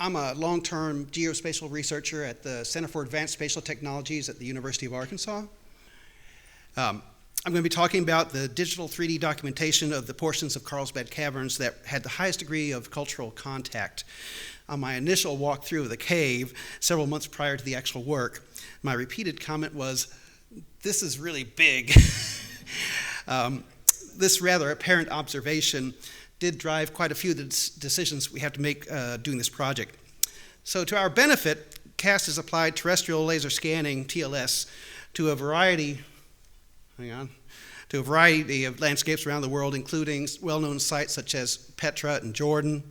I'm a long-term geospatial researcher at the Center for Advanced Spatial Technologies at the University of Arkansas. I'm going to be talking about the digital 3D documentation of the portions of Carlsbad Caverns that had the highest degree of cultural contact. On my initial walkthrough of the cave, several months prior to the actual work, my repeated comment was, "This is really big." This rather apparent observation did drive quite a few of the decisions we have to make doing this project. So to our benefit, CAST has applied terrestrial laser scanning, TLS, to a variety of landscapes around the world, including well-known sites such as Petra in Jordan,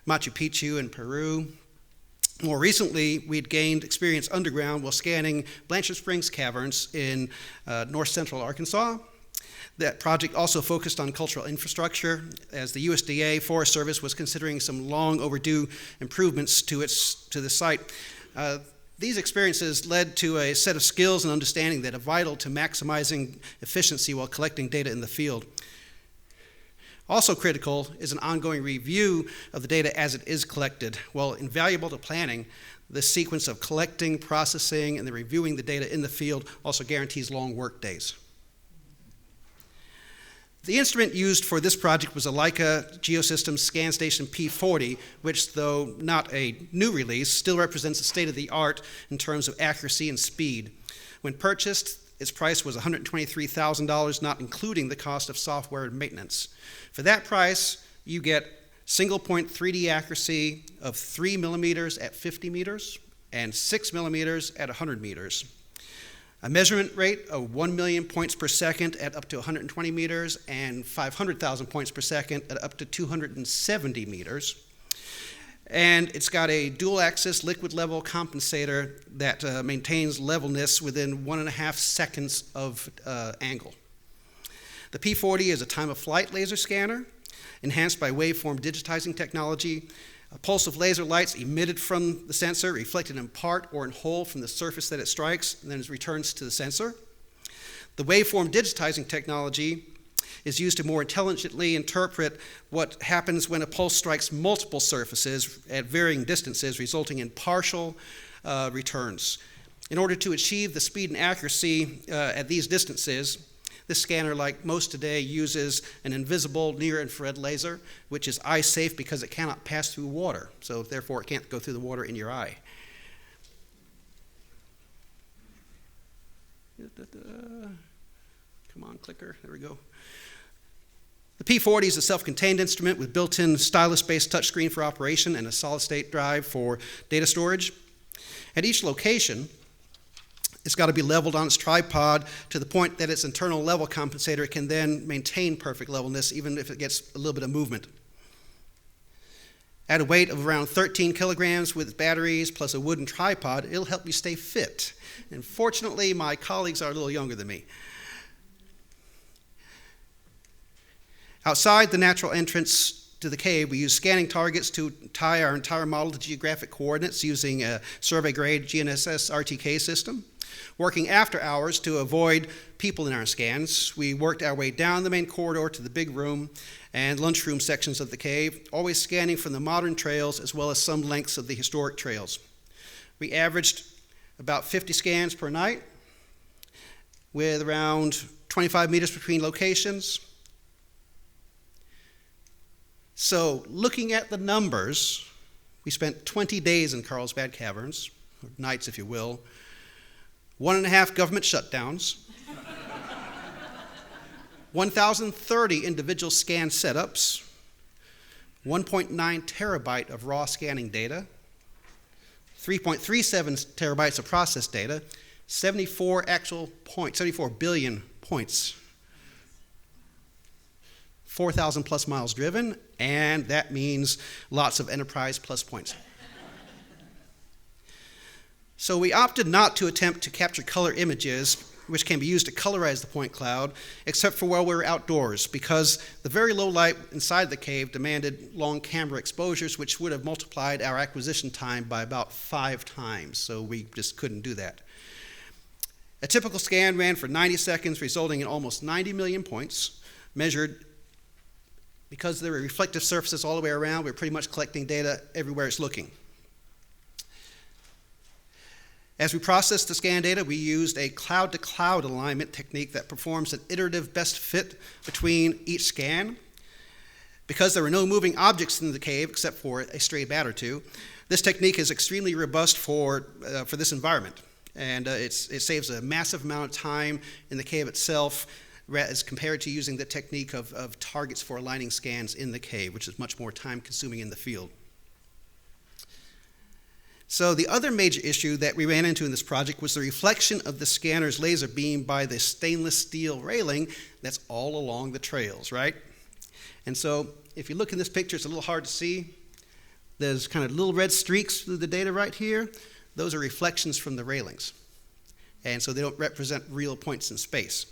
Machu Picchu in Peru. More recently, we'd gained experience underground while scanning Blanchard Springs Caverns in north central Arkansas. That project also focused on cultural infrastructure, as the USDA Forest Service was considering some long overdue improvements to the site. These experiences led to a set of skills and understanding that are vital to maximizing efficiency while collecting data in the field. Also critical is an ongoing review of the data as it is collected. While invaluable to planning, this sequence of collecting, processing, and then reviewing the data in the field also guarantees long work days. The instrument used for this project was a Leica Geosystems ScanStation P40, which, though not a new release, still represents the state-of-the-art in terms of accuracy and speed. When purchased, its price was $123,000, not including the cost of software and maintenance. For that price, you get single-point 3D accuracy of 3 millimeters at 50 meters and 6 millimeters at 100 meters. A measurement rate of 1 million points per second at up to 120 meters and 500,000 points per second at up to 270 meters. And it's got a dual-axis liquid level compensator that maintains levelness within 1.5 seconds of angle. The P40 is a time-of-flight laser scanner enhanced by waveform digitizing technology. A pulse of laser lights emitted from the sensor, reflected in part or in whole from the surface that it strikes, and then it returns to the sensor. The waveform digitizing technology is used to more intelligently interpret what happens when a pulse strikes multiple surfaces at varying distances, resulting in partial returns. In order to achieve the speed and accuracy at these distances, this scanner, like most today, uses an invisible near-infrared laser, which is eye-safe because it cannot pass through water, so therefore it can't go through the water in your eye. Come on, clicker, there we go. The P40 is a self-contained instrument with built-in stylus-based touchscreen for operation and a solid-state drive for data storage. At each location, it's got to be leveled on its tripod to the point that its internal level compensator can then maintain perfect levelness even if it gets a little bit of movement. At a weight of around 13 kilograms with batteries plus a wooden tripod, it'll help you stay fit. And fortunately, my colleagues are a little younger than me. Outside the natural entrance to the cave, we use scanning targets to tie our entire model to geographic coordinates using a survey-grade GNSS RTK system. Working after hours to avoid people in our scans, we worked our way down the main corridor to the big room and lunchroom sections of the cave, always scanning from the modern trails as well as some lengths of the historic trails. We averaged about 50 scans per night with around 25 meters between locations. So looking at the numbers, we spent 20 days in Carlsbad Caverns, or nights if you will, 1.5 government shutdowns, 1,030 individual scan setups, 1.9 terabyte of raw scanning data, 3.37 terabytes of processed data, 74 billion points, 4,000 plus miles driven, and that means lots of enterprise plus points. So we opted not to attempt to capture color images, which can be used to colorize the point cloud, except for while we were outdoors, because the very low light inside the cave demanded long camera exposures, which would have multiplied our acquisition time by about 5 times, so we just couldn't do that. A typical scan ran for 90 seconds, resulting in almost 90 million points, measured. Because there were reflective surfaces all the way around, we were pretty much collecting data everywhere it's looking. As we processed the scan data, we used a cloud-to-cloud alignment technique that performs an iterative best fit between each scan. Because there were no moving objects in the cave except for a stray bat or two, this technique is extremely robust for this environment. And it saves a massive amount of time in the cave itself as compared to using the technique of targets for aligning scans in the cave, which is much more time-consuming in the field. So the other major issue that we ran into in this project was the reflection of the scanner's laser beam by the stainless steel railing that's all along the trails, right? And so if you look in this picture, it's a little hard to see. There's kind of little red streaks through the data right here. Those are reflections from the railings. And so they don't represent real points in space.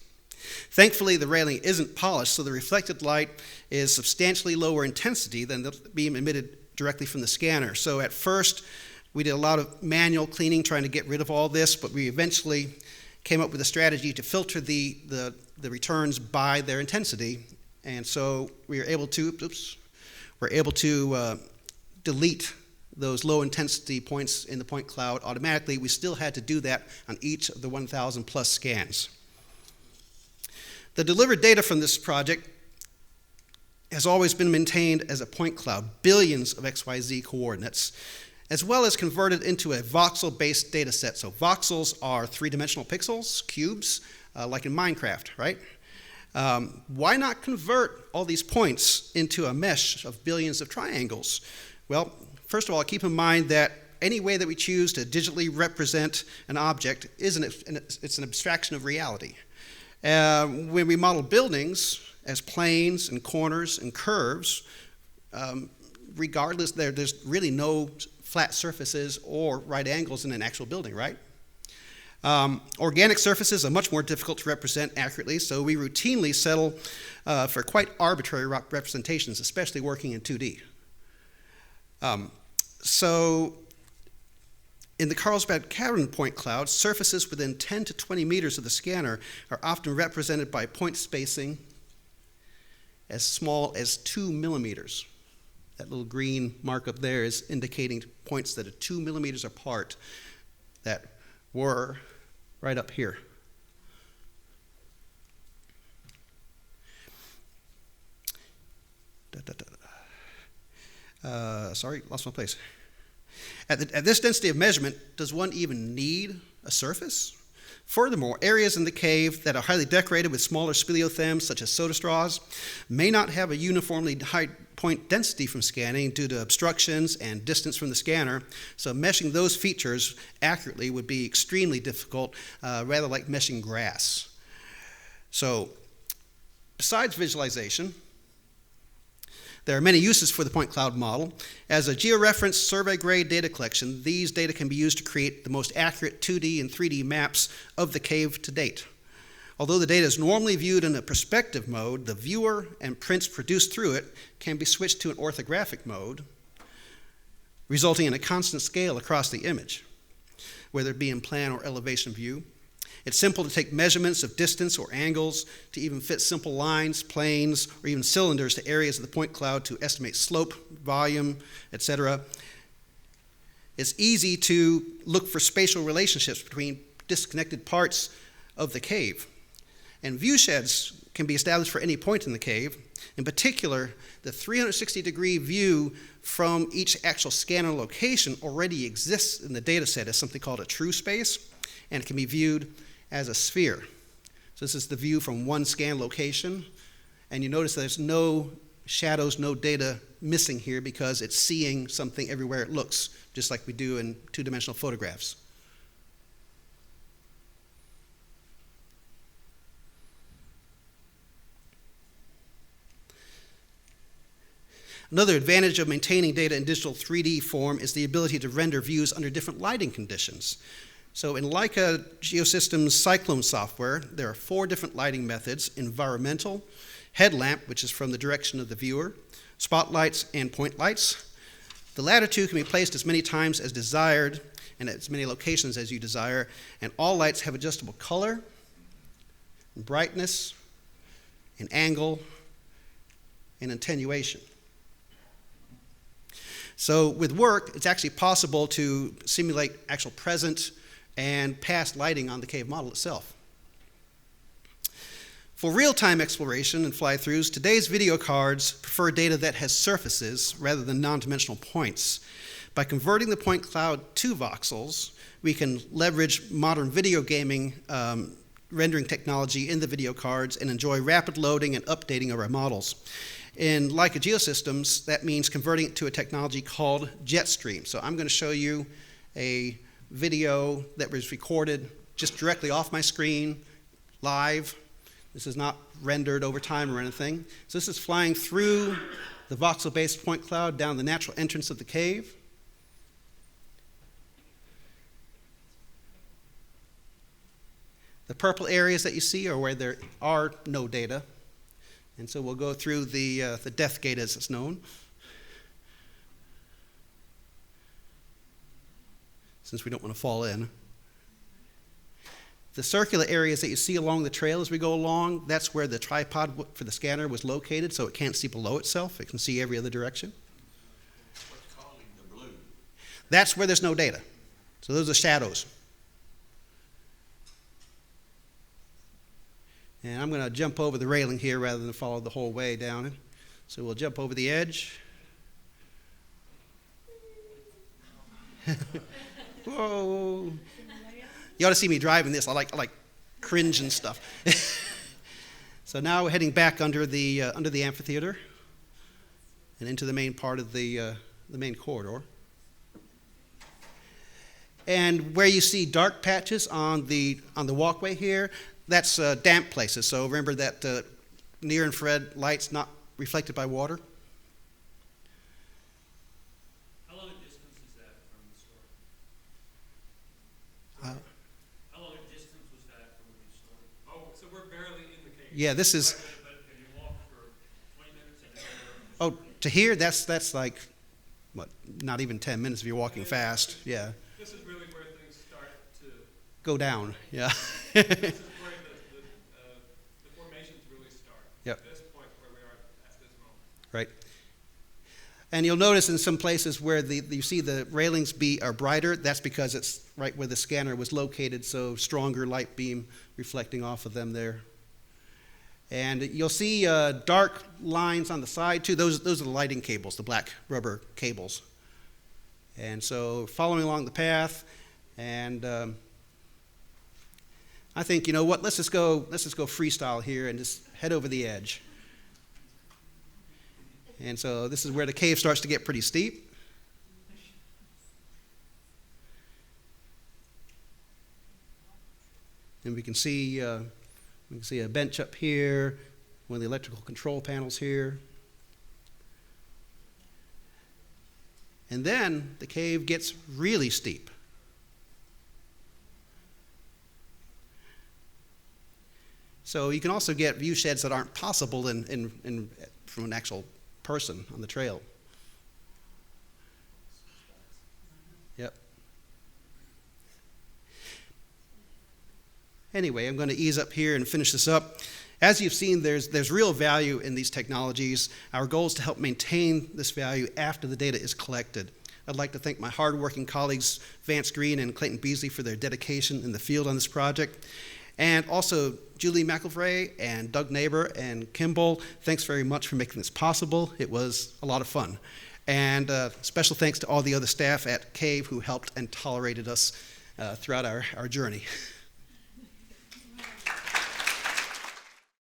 Thankfully, the railing isn't polished, so the reflected light is substantially lower intensity than the beam emitted directly from the scanner. So at first, we did a lot of manual cleaning trying to get rid of all this, but we eventually came up with a strategy to filter the returns by their intensity. And so we were able to, delete those low intensity points in the point cloud automatically. We still had to do that on each of the 1,000 plus scans. The delivered data from this project has always been maintained as a point cloud, billions of XYZ coordinates, as well as converted into a voxel-based data set. So voxels are three-dimensional pixels, cubes, like in Minecraft, right? Why not convert all these points into a mesh of billions of triangles? Well, first of all, keep in mind that any way that we choose to digitally represent an object it's an abstraction of reality. When we model buildings as planes and corners and curves, regardless, there's really no flat surfaces or right angles in an actual building, right? Organic surfaces are much more difficult to represent accurately, so we routinely settle for quite arbitrary representations, especially working in 2D. So in the Carlsbad Cavern point cloud, surfaces within 10 to 20 meters of the scanner are often represented by point spacing as small as 2 millimeters. That little green mark up there is indicating points that are 2 millimeters apart that were right up here. Sorry, lost my place. At this density of measurement, does one even need a surface? Furthermore, areas in the cave that are highly decorated with smaller speleothems, such as soda straws, may not have a uniformly high point density from scanning due to obstructions and distance from the scanner, so meshing those features accurately would be extremely difficult, rather like meshing grass. So, besides visualization, there are many uses for the point cloud model. As a georeference survey-grade data collection, these data can be used to create the most accurate 2D and 3D maps of the cave to date. Although the data is normally viewed in a perspective mode, the viewer and prints produced through it can be switched to an orthographic mode, resulting in a constant scale across the image, whether it be in plan or elevation view. It's simple to take measurements of distance or angles to even fit simple lines, planes, or even cylinders to areas of the point cloud to estimate slope, volume, etc. It's easy to look for spatial relationships between disconnected parts of the cave. And view sheds can be established for any point in the cave. In particular, the 360-degree view from each actual scanner location already exists in the data set as something called a true space, and it can be viewed as a sphere. So this is the view from one scan location, and you notice there's no shadows, no data missing here because it's seeing something everywhere it looks, just like we do in two-dimensional photographs. Another advantage of maintaining data in digital 3D form is the ability to render views under different lighting conditions. So in Leica Geosystems Cyclone software, there are 4 different lighting methods: environmental, headlamp, which is from the direction of the viewer, spotlights, and point lights. The latter two can be placed as many times as desired and at as many locations as you desire, and all lights have adjustable color, and brightness, and angle, and attenuation. So with work, it's actually possible to simulate actual present and past lighting on the cave model itself. For real-time exploration and fly-throughs, today's video cards prefer data that has surfaces rather than non-dimensional points. By converting the point cloud to voxels, we can leverage modern video gaming rendering technology in the video cards and enjoy rapid loading and updating of our models. In Leica Geosystems, that means converting it to a technology called Jetstream. So I'm going to show you a video that was recorded just directly off my screen, live. This is not rendered over time or anything. So this is flying through the voxel-based point cloud down the natural entrance of the cave. The purple areas that you see are where there are no data. And so we'll go through the death gate as it's known. Since we don't want to fall in. The circular areas that you see along the trail as we go along, that's where the tripod for the scanner was located, so it can't see below itself. It can see every other direction. What's calling the blue? That's where there's no data. So those are shadows. And I'm going to jump over the railing here rather than follow the whole way down it. So we'll jump over the edge. Whoa. You ought to see me driving this. I like cringe and stuff. So now we're heading back under the amphitheater and into the main part of the main corridor. And where you see dark patches on the walkway here, that's damp places. So remember that near-infrared light's not reflected by water. How long a distance is that from the store? How long a distance was that from the store? Oh, so we're barely in the cave. Yeah, this is. But can you walk for 20 minutes and Oh, to here, that's like, what, not even 10 minutes if you're walking fast. Yeah. This is really where things start to Go down. Yeah. This is where the formations really start. Yep. At this point where we are at this moment. Right. And you'll notice in some places where you see the railings are brighter, that's because it's right where the scanner was located, so stronger light beam reflecting off of them there. And you'll see dark lines on the side too. Those are the lighting cables, the black rubber cables. And so following along the path, and I think, you know what, let's just go freestyle here and just head over the edge. And so this is where the cave starts to get pretty steep. And we can see a bench up here, one of the electrical control panels here. And then the cave gets really steep. So you can also get view sheds that aren't possible from an actual person on the trail. Yep. Anyway, I'm going to ease up here and finish this up. As you've seen, there's real value in these technologies. Our goal is to help maintain this value after the data is collected. I'd like to thank my hardworking colleagues, Vance Green and Clayton Beasley, for their dedication in the field on this project. And also Julie McElvray and Doug Neighbor and Kimball, thanks very much for making this possible. It was a lot of fun. And special thanks to all the other staff at CAVE who helped and tolerated us throughout our journey.